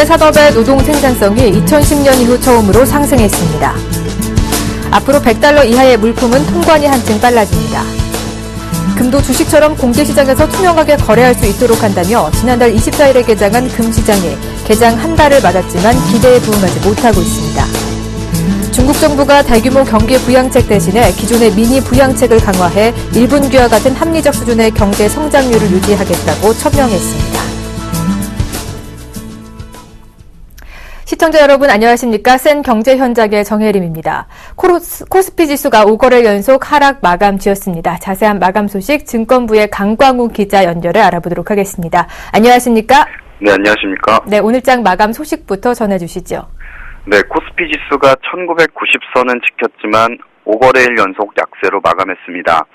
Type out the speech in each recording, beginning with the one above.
산업의 노동 생산성이 2010년 이후 처음으로 상승했습니다. 앞으로 $100 이하의 물품은 통관이 한층 빨라집니다. 금도 주식처럼 공개시장에서 투명하게 거래할 수 있도록 한다며 지난달 24일에 개장한 금시장이 개장 한 달을 맞았지만 기대에 부응하지 못하고 있습니다. 중국 정부가 대규모 경기 부양책 대신에 기존의 미니 부양책을 강화해 1분기와 같은 합리적 수준의 경제 성장률을 유지하겠다고 천명했습니다. 시청자 여러분 안녕하십니까? 센 경제 현장의 정혜림입니다. 코스피 지수가 5거래일 연속 하락 마감 지었습니다. 자세한 마감 소식 증권부의 강광우 기자 연결해 알아보도록 하겠습니다. 안녕하십니까? 네, 안녕하십니까? 네, 오늘장 마감 소식부터 전해주시죠. 네, 코스피 지수가 1990선은 지켰지만 5거래일 연속 약세로 마감했습니다.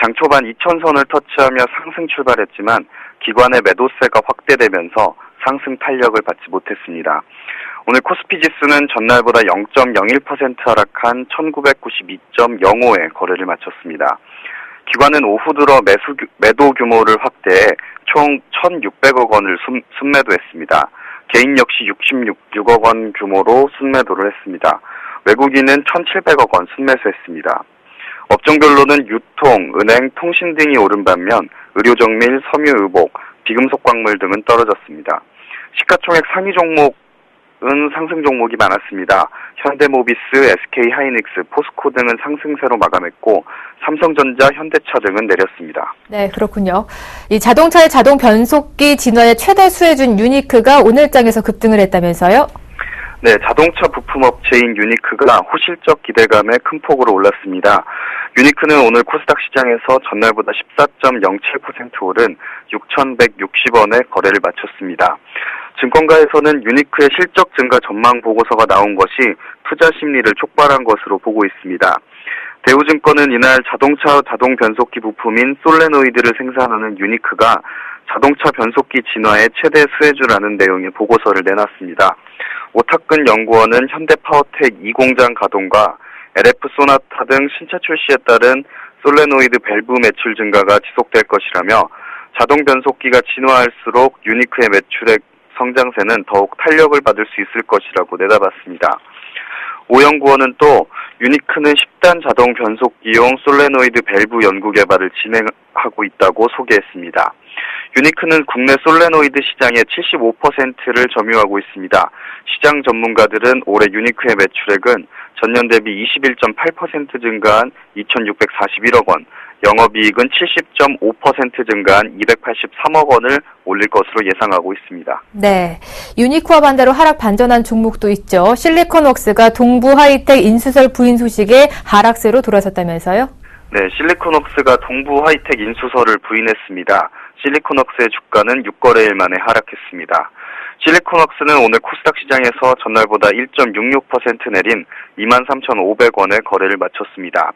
장 초반 2000선을 터치하며 상승 출발했지만 기관의 매도세가 확대되면서 상승 탄력을 받지 못했습니다. 오늘 코스피 지수는 전날보다 0.01% 하락한 1992.05에 거래를 마쳤습니다. 기관은 오후 들어 매도 규모를 확대해 총 1,600억 원을 순매도했습니다. 개인 역시 66억 원 규모로 순매도를 했습니다. 외국인은 1,700억 원 순매수했습니다. 업종별로는 유통, 은행, 통신 등이 오른 반면 의료정밀, 섬유의복, 비금속 광물 등은 떨어졌습니다. 시가총액 상위 종목은 상승 종목이 많았습니다. 현대모비스, SK하이닉스, 포스코 등은 상승세로 마감했고 삼성전자, 현대차 등은 내렸습니다. 네, 그렇군요. 이 자동차의 자동 변속기 진화의 최대 수혜주인 유니크가 오늘장에서 급등을 했다면서요? 네, 자동차 부품업체인 유니크가 호실적 기대감에 큰 폭으로 올랐습니다. 유니크는 오늘 코스닥 시장에서 전날보다 14.07% 오른 6,160원에 거래를 마쳤습니다. 증권가에서는 유니크의 실적 증가 전망 보고서가 나온 것이 투자 심리를 촉발한 것으로 보고 있습니다. 대우증권은 이날 자동차 자동 변속기 부품인 솔레노이드를 생산하는 유니크가 자동차 변속기 진화의 최대 수혜주라는 내용의 보고서를 내놨습니다. 오타근 연구원은 현대파워텍 2공장 가동과 LF 소나타 등 신차 출시에 따른 솔레노이드 밸브 매출 증가가 지속될 것이라며 자동 변속기가 진화할수록 유니크의 매출액 성장세는 더욱 탄력을 받을 수 있을 것이라고 내다봤습니다. 오 연구원은 또 유니크는 10단 자동 변속기용 솔레노이드 밸브 연구 개발을 진행하고 있다고 소개했습니다. 유니크는 국내 솔레노이드 시장의 75%를 점유하고 있습니다. 시장 전문가들은 올해 유니크의 매출액은 전년 대비 21.8% 증가한 2,641억 원, 영업이익은 70.5% 증가한 283억 원을 올릴 것으로 예상하고 있습니다. 네, 유니크와 반대로 하락 반전한 종목도 있죠. 실리콘웍스가 동부 하이텍 인수설 부인 소식에 하락세로 돌아섰다면서요? 네, 실리콘웍스가 동부 하이텍 인수설을 부인했습니다. 실리콘웍스의 주가는 6거래일 만에 하락했습니다. 실리콘웍스는 오늘 코스닥 시장에서 전날보다 1.66% 내린 23,500원에 거래를 마쳤습니다.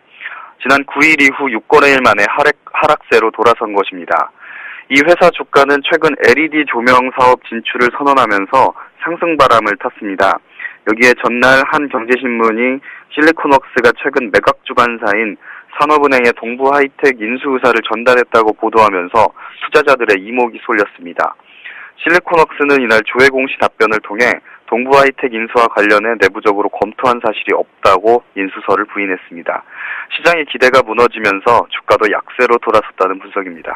지난 9일 이후 6거래일 만에 하락세로 돌아선 것입니다. 이 회사 주가는 최근 LED 조명 사업 진출을 선언하면서 상승 바람을 탔습니다. 여기에 전날 한 경제신문이 실리콘웍스가 최근 매각 주관사인 산업은행의 동부 하이텍 인수 의사를 전달했다고 보도하면서 투자자들의 이목이 쏠렸습니다. 실리콘웍스는 이날 조회 공시 답변을 통해 동부 하이텍 인수와 관련해 내부적으로 검토한 사실이 없다고 인수설을 부인했습니다. 시장의 기대가 무너지면서 주가도 약세로 돌아섰다는 분석입니다.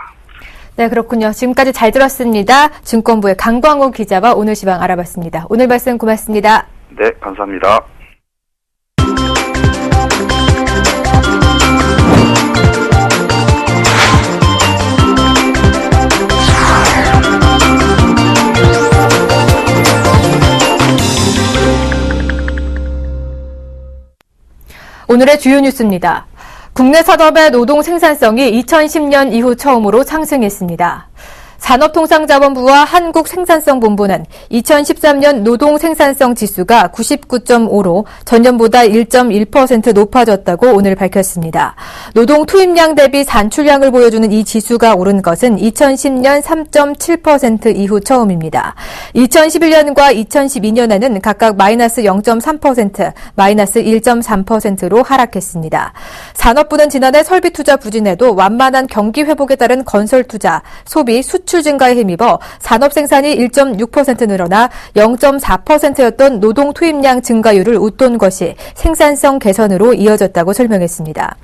네, 그렇군요. 지금까지 잘 들었습니다. 증권부의 강광우 기자와 오늘 시황 알아봤습니다. 오늘 말씀 고맙습니다. 네, 감사합니다. 오늘의 주요 뉴스입니다. 국내 산업의 노동 생산성이 2010년 이후 처음으로 상승했습니다. 산업통상자원부와 한국생산성본부는 2013년 노동생산성 지수가 99.5로 전년보다 1.1% 높아졌다고 오늘 밝혔습니다. 노동 투입량 대비 산출량을 보여주는 이 지수가 오른 것은 2010년 3.7% 이후 처음입니다. 2011년과 2012년에는 각각 마이너스 0.3%, 마이너스 1.3%로 하락했습니다. 산업부는 지난해 설비 투자 부진에도 완만한 경기 회복에 따른 건설 투자, 소비, 수출 수출 증가에 힘입어 산업 생산이 1.6% 늘어나 0.4%였던 노동 투입량 증가율을 웃돈 것이 생산성 개선으로 이어졌다고 설명했습니다.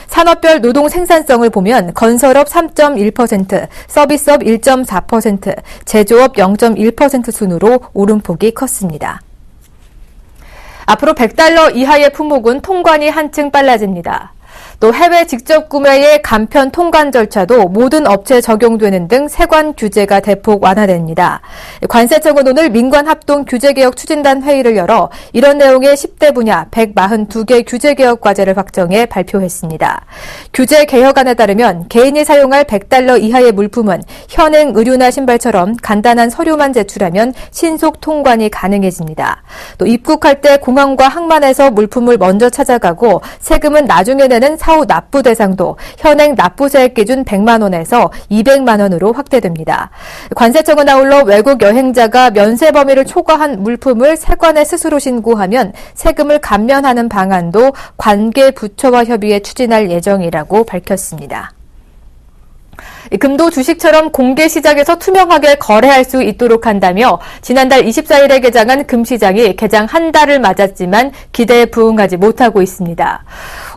산업별 노동 생산성을 보면 건설업 3.1%, 서비스업 1.4%, 제조업 0.1% 순으로 오름폭이 컸습니다. 앞으로 $100 이하의 품목은 통관이 한층 빨라집니다. 또 해외 직접 구매의 간편 통관 절차도 모든 업체에 적용되는 등 세관 규제가 대폭 완화됩니다. 관세청은 오늘 민관합동 규제개혁 추진단 회의를 열어 이런 내용의 10대 분야 142개 규제개혁 과제를 확정해 발표했습니다. 규제 개혁안에 따르면 개인이 사용할 $100 이하의 물품은 현행 의류나 신발처럼 간단한 서류만 제출하면 신속 통관이 가능해집니다. 또 입국할 때 공항과 항만에서 물품을 먼저 찾아가고 세금은 나중에 내는 사후 납부 대상도 현행 납부세액 기준 100만 원에서 200만 원으로 확대됩니다. 관세청은 아울러 외국 여행자가 면세 범위를 초과한 물품을 세관에 스스로 신고하면 세금을 감면하는 방안도 관계 부처와 협의해 추진할 예정이라고 밝혔습니다. 금도 주식처럼 공개 시장에서 투명하게 거래할 수 있도록 한다며 지난달 24일에 개장한 금시장이 개장 한 달을 맞았지만 기대에 부응하지 못하고 있습니다.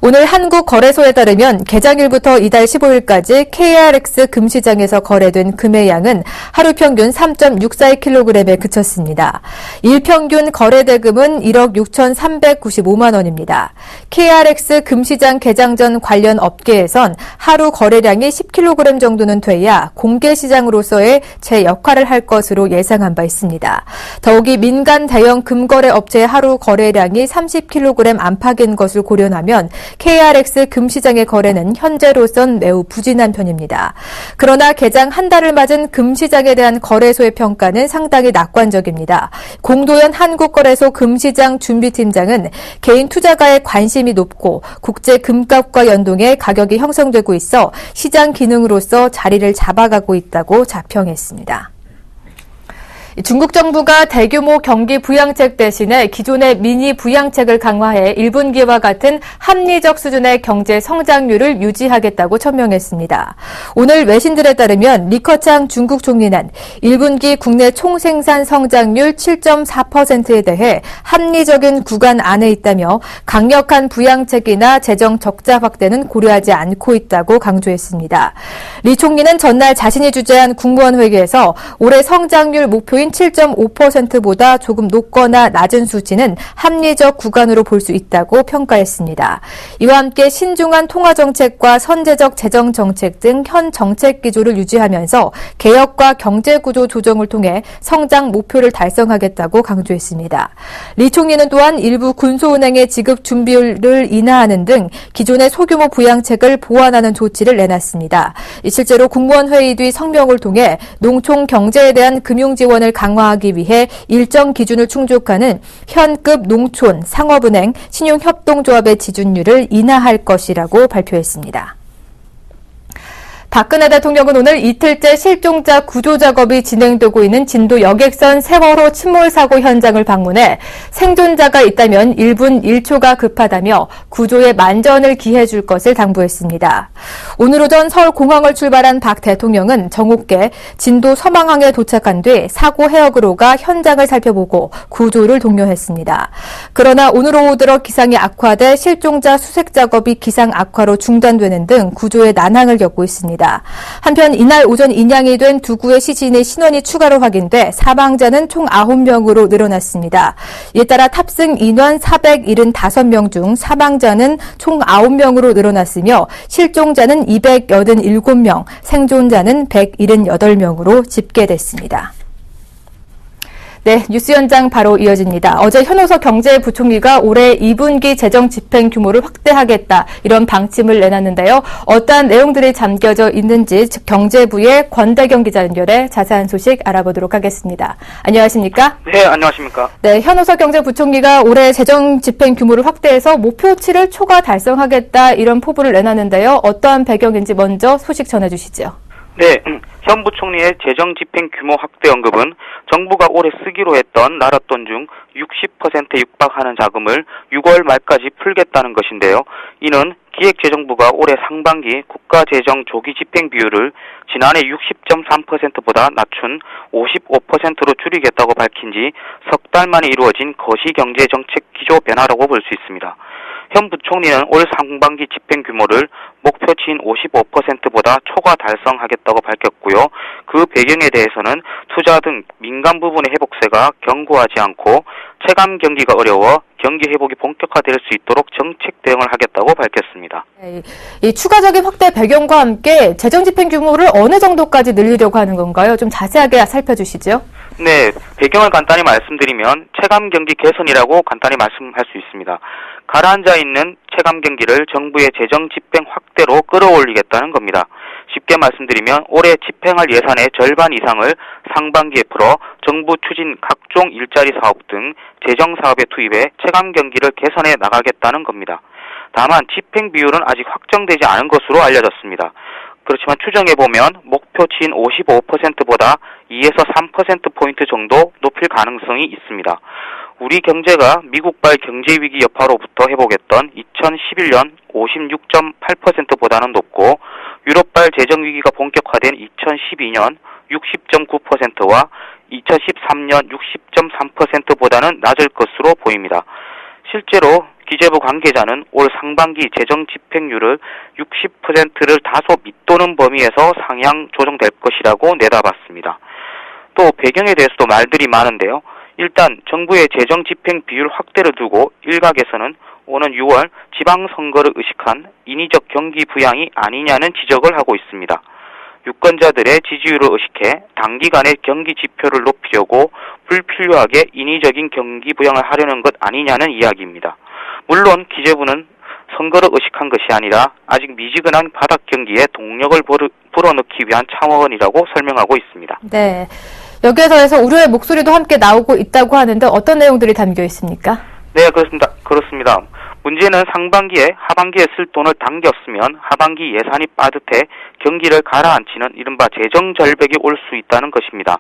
오늘 한국거래소에 따르면 개장일부터 이달 15일까지 KRX 금시장에서 거래된 금의 양은 하루 평균 3.642kg에 그쳤습니다. 일평균 거래대금은 1억 6,395만 원입니다. KRX 금시장 개장 전 관련 업계에선 하루 거래량이 10kg 정도는 돼야 공개시장으로서의 제 역할을 할 것으로 예상한 바 있습니다. 더욱이 민간 대형 금거래 업체의 하루 거래량이 30kg 안팎인 것을 고려하면 KRX 금시장의 거래는 현재로선 매우 부진한 편입니다. 그러나 개장 한 달을 맞은 금시장에 대한 거래소의 평가는 상당히 낙관적입니다. 공도현 한국거래소 금시장 준비팀장은 개인 투자가의 관심이 높고 국제 금값과 연동해 가격이 형성되고 있어 시장 기능으로서 자리를 잡아가고 있다고 자평했습니다. 중국 정부가 대규모 경기 부양책 대신에 기존의 미니 부양책을 강화해 1분기와 같은 합리적 수준의 경제 성장률을 유지하겠다고 천명했습니다. 오늘 외신들에 따르면 리커창 중국 총리는 1분기 국내 총생산 성장률 7.4%에 대해 합리적인 구간 안에 있다며 강력한 부양책이나 재정 적자 확대는 고려하지 않고 있다고 강조했습니다. 리 총리는 전날 자신이 주재한 국무원 회의에서 올해 성장률 목표인 7.5%보다 조금 높거나 낮은 수치는 합리적 구간으로 볼 수 있다고 평가했습니다. 이와 함께 신중한 통화정책과 선제적 재정정책 등 현 정책 기조를 유지하면서 개혁과 경제구조 조정을 통해 성장 목표를 달성하겠다고 강조했습니다. 리 총리는 또한 일부 군소은행의 지급 준비율을 인하하는 등 기존의 소규모 부양책을 보완하는 조치를 내놨습니다. 실제로 국무원 회의 뒤 성명을 통해 농촌 경제에 대한 금융 지원을 강화하기 위해 일정 기준을 충족하는 현급 농촌, 상업은행, 신용협동조합의 지준율을 인하할 것이라고 발표했습니다. 박근혜 대통령은 오늘 이틀째 실종자 구조 작업이 진행되고 있는 진도 여객선 세월호 침몰 사고 현장을 방문해 생존자가 있다면 1분 1초가 급하다며 구조에 만전을 기해 줄 것을 당부했습니다. 오늘 오전 서울공항을 출발한 박 대통령은 정오께 진도 서망항에 도착한 뒤 사고 해역으로 가 현장을 살펴보고 구조를 독려했습니다. 그러나 오늘 오후 들어 기상이 악화돼 실종자 수색 작업이 기상 악화로 중단되는 등 구조에 난항을 겪고 있습니다. 한편 이날 오전 인양이 된 두 구의 시신의 신원이 추가로 확인돼 사망자는 총 9명으로 늘어났습니다. 이에 따라 탑승 인원 475명 중 사망자는 총 9명으로 늘어났으며 실종자는 287명, 생존자는 178명으로 집계됐습니다. 네, 뉴스 현장 바로 이어집니다. 어제 현호석 경제부총리가 올해 2분기 재정 집행 규모를 확대하겠다 이런 방침을 내놨는데요. 어떠한 내용들이 담겨져 있는지 경제부의 권대경 기자 연결해 자세한 소식 알아보도록 하겠습니다. 안녕하십니까? 네, 안녕하십니까? 네, 현호석 경제부총리가 올해 재정 집행 규모를 확대해서 목표치를 초과 달성하겠다 이런 포부를 내놨는데요. 어떠한 배경인지 먼저 소식 전해주시죠. 네, 현 부총리의 재정집행 규모 확대 언급은 정부가 올해 쓰기로 했던 나라 돈 중 60%에 육박하는 자금을 6월 말까지 풀겠다는 것인데요. 이는 기획재정부가 올해 상반기 국가재정 조기 집행 비율을 지난해 60.3%보다 낮춘 55%로 줄이겠다고 밝힌 지 석 달 만에 이루어진 거시경제정책 기조 변화라고 볼 수 있습니다. 현 부총리는 올 상반기 집행 규모를 목표치인 55%보다 초과 달성하겠다고 밝혔고요. 그 배경에 대해서는 투자 등 민간 부분의 회복세가 견고하지 않고 체감 경기가 어려워 경기 회복이 본격화될 수 있도록 정책 대응을 하겠다고 밝혔습니다. 이 추가적인 확대 배경과 함께 재정 집행 규모를 어느 정도까지 늘리려고 하는 건가요? 좀 자세하게 살펴주시죠. 네, 배경을 간단히 말씀드리면 체감 경기 개선이라고 간단히 말씀할 수 있습니다. 가라앉아 있는 체감 경기를 정부의 재정 집행 확대로 끌어올리겠다는 겁니다. 쉽게 말씀드리면 올해 집행할 예산의 절반 이상을 상반기에 풀어 정부 추진 각종 일자리 사업 등 재정 사업에 투입해 체감 경기를 개선해 나가겠다는 겁니다. 다만 집행 비율은 아직 확정되지 않은 것으로 알려졌습니다. 그렇지만 추정해보면 목표치인 55%보다 2에서 3%포인트 정도 높일 가능성이 있습니다. 우리 경제가 미국발 경제위기 여파로부터 회복했던 2011년 56.8%보다는 높고 유럽발 재정위기가 본격화된 2012년 60.9%와 2013년 60.3%보다는 낮을 것으로 보입니다. 실제로 기재부 관계자는 올 상반기 재정 집행률을 60%를 다소 밑도는 범위에서 상향 조정될 것이라고 내다봤습니다. 또 배경에 대해서도 말들이 많은데요. 일단 정부의 재정 집행 비율 확대를 두고 일각에서는 오는 6월 지방선거를 의식한 인위적 경기 부양이 아니냐는 지적을 하고 있습니다. 유권자들의 지지율을 의식해 단기간에 경기 지표를 높이려고 불필요하게 인위적인 경기 부양을 하려는 것 아니냐는 이야기입니다. 물론 기재부는 선거를 의식한 것이 아니라 아직 미지근한 바닥 경기에 동력을 불어넣기 위한 차원이라고 설명하고 있습니다. 네, 여기에 더해서 우려의 목소리도 함께 나오고 있다고 하는데 어떤 내용들이 담겨 있습니까? 네, 그렇습니다. 문제는 상반기에 하반기에 쓸 돈을 당겼으면 하반기 예산이 빠듯해 경기를 가라앉히는 이른바 재정 절벽이 올 수 있다는 것입니다.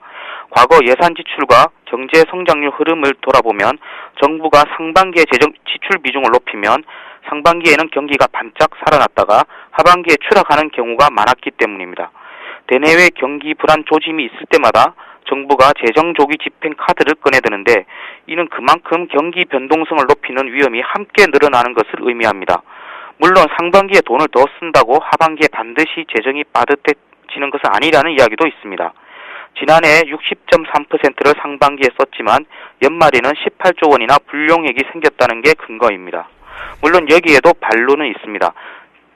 과거 예산 지출과 경제 성장률 흐름을 돌아보면 정부가 상반기에 재정 지출 비중을 높이면 상반기에는 경기가 반짝 살아났다가 하반기에 추락하는 경우가 많았기 때문입니다. 대내외 경기 불안 조짐이 있을 때마다 정부가 재정 조기 집행 카드를 꺼내드는데 이는 그만큼 경기 변동성을 높이는 위험이 함께 늘어나는 것을 의미합니다. 물론 상반기에 돈을 더 쓴다고 하반기에 반드시 재정이 빠듯해지는 것은 아니라는 이야기도 있습니다. 지난해 60.3%를 상반기에 썼지만 연말에는 18조 원이나 불용액이 생겼다는 게 근거입니다. 물론 여기에도 반론은 있습니다.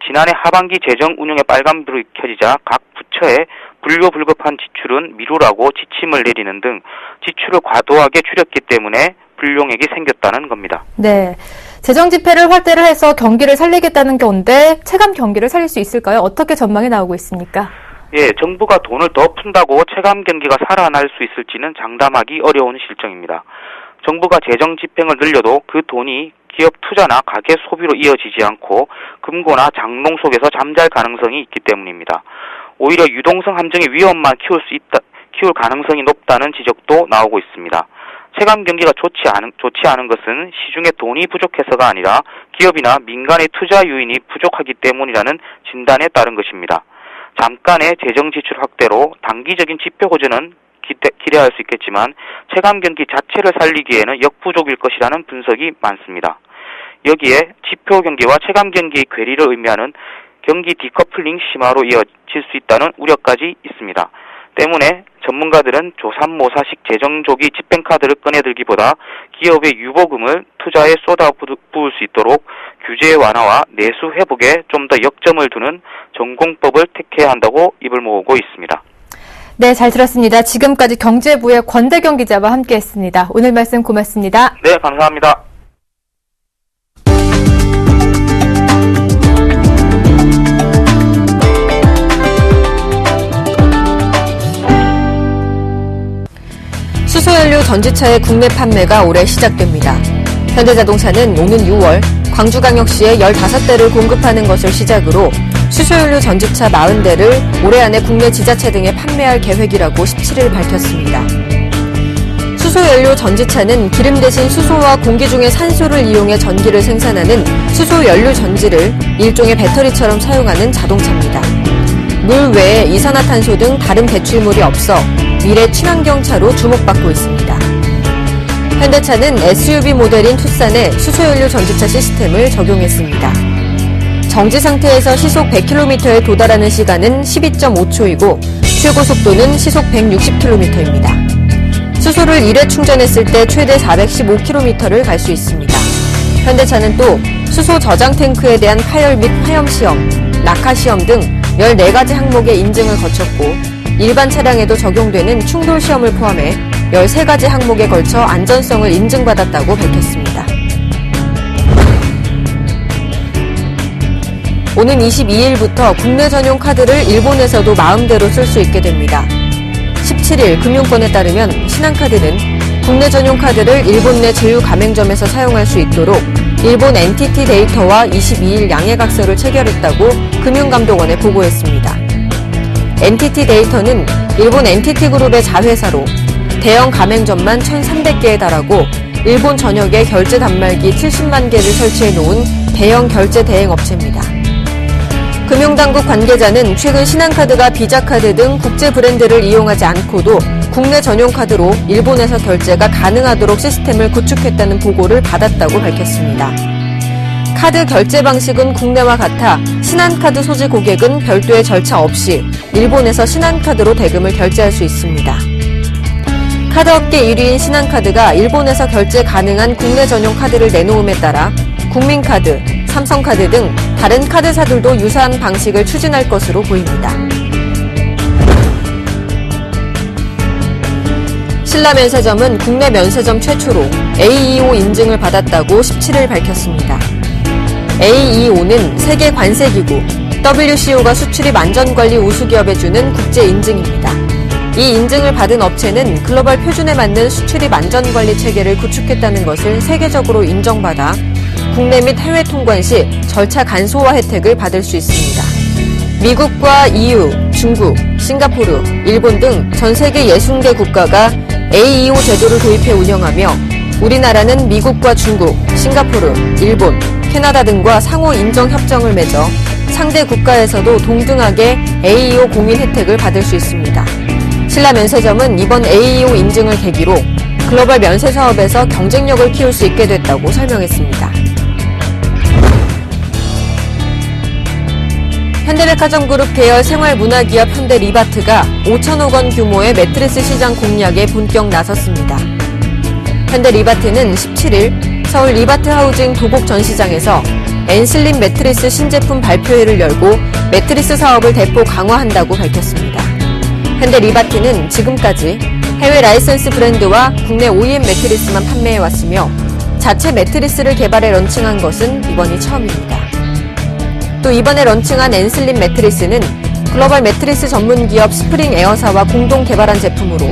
지난해 하반기 재정 운용에 빨간불이 켜지자 각 부처에 불교불급한 지출은 미루라고 지침을 내리는 등 지출을 과도하게 줄였기 때문에 불용액이 생겼다는 겁니다. 네, 재정 집회를 확대를 해서 경기를 살리겠다는 건데 체감 경기를 살릴 수 있을까요? 어떻게 전망이 나오고 있습니까? 예, 정부가 돈을 더 푼다고 체감 경기가 살아날 수 있을지는 장담하기 어려운 실정입니다. 정부가 재정 집행을 늘려도 그 돈이 기업 투자나 가계 소비로 이어지지 않고 금고나 장롱 속에서 잠잘 가능성이 있기 때문입니다. 오히려 유동성 함정의 위험만 키울 가능성이 높다는 지적도 나오고 있습니다. 체감 경기가 좋지 않은 것은 시중에 돈이 부족해서가 아니라 기업이나 민간의 투자 유인이 부족하기 때문이라는 진단에 따른 것입니다. 잠깐의 재정 지출 확대로 단기적인 지표 호전은 기대할 수 있겠지만 체감 경기 자체를 살리기에는 역부족일 것이라는 분석이 많습니다. 여기에 지표 경기와 체감 경기의 괴리를 의미하는 경기 디커플링 심화로 이어질 수 있다는 우려까지 있습니다. 때문에 전문가들은 조삼모사식 재정조기 집행카드를 꺼내들기보다 기업의 유보금을 투자에 쏟아부을 수 있도록 규제 완화와 내수 회복에 좀 더 역점을 두는 전공법을 택해야 한다고 입을 모으고 있습니다. 네, 잘 들었습니다. 지금까지 경제부의 권대경 기자와 함께했습니다. 오늘 말씀 고맙습니다. 네, 감사합니다. 수소연료 전지차의 국내 판매가 올해 시작됩니다. 현대자동차는 오는 6월 광주광역시에 15대를 공급하는 것을 시작으로 수소연료 전지차 40대를 올해 안에 국내 지자체 등에 판매할 계획이라고 17일 밝혔습니다. 수소연료 전지차는 기름 대신 수소와 공기 중의 산소를 이용해 전기를 생산하는 수소연료 전지를 일종의 배터리처럼 사용하는 자동차입니다. 물 외에 이산화탄소 등 다른 배출물이 없어 미래 친환경차로 주목받고 있습니다. 현대차는 SUV 모델인 투싼에 수소연료 전지차 시스템을 적용했습니다. 정지 상태에서 시속 100km에 도달하는 시간은 12.5초이고 최고 속도는 시속 160km입니다. 수소를 1회 충전했을 때 최대 415km를 갈 수 있습니다. 현대차는 또 수소 저장 탱크에 대한 파열 및 화염 시험, 낙하 시험 등 14가지 항목의 인증을 거쳤고 일반 차량에도 적용되는 충돌 시험을 포함해 13가지 항목에 걸쳐 안전성을 인증받았다고 밝혔습니다. 오는 22일부터 국내 전용 카드를 일본에서도 마음대로 쓸 수 있게 됩니다. 17일 금융권에 따르면 신한카드는 국내 전용 카드를 일본 내 제휴 가맹점에서 사용할 수 있도록 일본 NTT 데이터와 22일 양해각서를 체결했다고 금융감독원에 보고했습니다. NTT 데이터는 일본 NTT그룹의 자회사로 대형 가맹점만 1,300개에 달하고 일본 전역에 결제 단말기 70만 개를 설치해 놓은 대형 결제 대행 업체입니다. 금융당국 관계자는 최근 신한카드가 비자카드 등 국제 브랜드를 이용하지 않고도 국내 전용 카드로 일본에서 결제가 가능하도록 시스템을 구축했다는 보고를 받았다고 밝혔습니다. 카드 결제 방식은 국내와 같아 신한카드 소지 고객은 별도의 절차 없이 일본에서 신한카드로 대금을 결제할 수 있습니다. 카드업계 1위인 신한카드가 일본에서 결제 가능한 국내 전용 카드를 내놓음에 따라 국민카드, 삼성카드 등 다른 카드사들도 유사한 방식을 추진할 것으로 보입니다. 신라면세점은 국내 면세점 최초로 AEO 인증을 받았다고 17일 밝혔습니다. AEO는 세계 관세기구 WCO가 수출입 안전관리 우수기업에 주는 국제 인증입니다. 이 인증을 받은 업체는 글로벌 표준에 맞는 수출입 안전관리 체계를 구축했다는 것을 세계적으로 인정받아 국내 및 해외 통관 시 절차 간소화 혜택을 받을 수 있습니다. 미국과 EU, 중국, 싱가포르, 일본 등 전 세계 60개 국가가 AEO 제도를 도입해 운영하며 우리나라는 미국과 중국, 싱가포르, 일본, 캐나다 등과 상호 인정 협정을 맺어 상대 국가에서도 동등하게 AEO 공인 혜택을 받을 수 있습니다. 신라면세점은 이번 AEO 인증을 계기로 글로벌 면세 사업에서 경쟁력을 키울 수 있게 됐다고 설명했습니다. 현대백화점그룹 계열 생활문화기업 현대리바트가 5천억 원 규모의 매트리스 시장 공략에 본격 나섰습니다. 현대리바트는 17일 서울 리바트 하우징 도곡 전시장에서 엔슬림 매트리스 신제품 발표회를 열고 매트리스 사업을 대폭 강화한다고 밝혔습니다. 현대리바트는 지금까지 해외 라이선스 브랜드와 국내 OEM 매트리스만 판매해왔으며 자체 매트리스를 개발해 런칭한 것은 이번이 처음입니다. 또 이번에 런칭한 엔슬림 매트리스는 글로벌 매트리스 전문기업 스프링 에어사와 공동 개발한 제품으로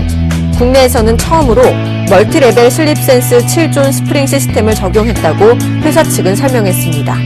국내에서는 처음으로 멀티레벨 슬립 센스 7존 스프링 시스템을 적용했다고 회사 측은 설명했습니다.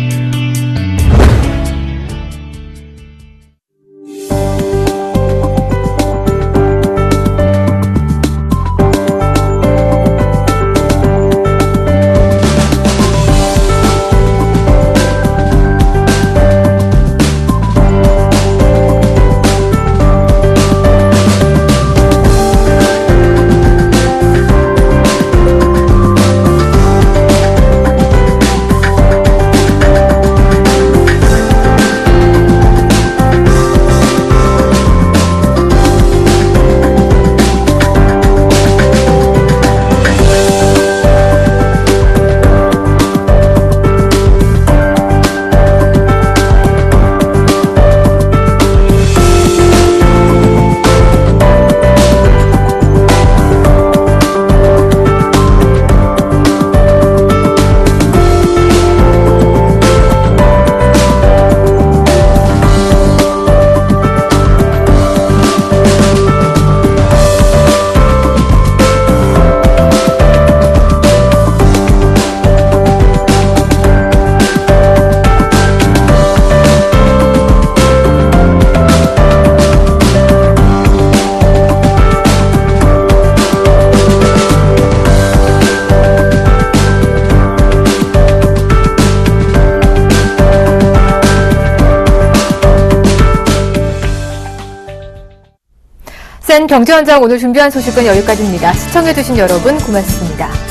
TVN 경제현장 오늘 준비한 소식은 여기까지입니다. 시청해주신 여러분 고맙습니다.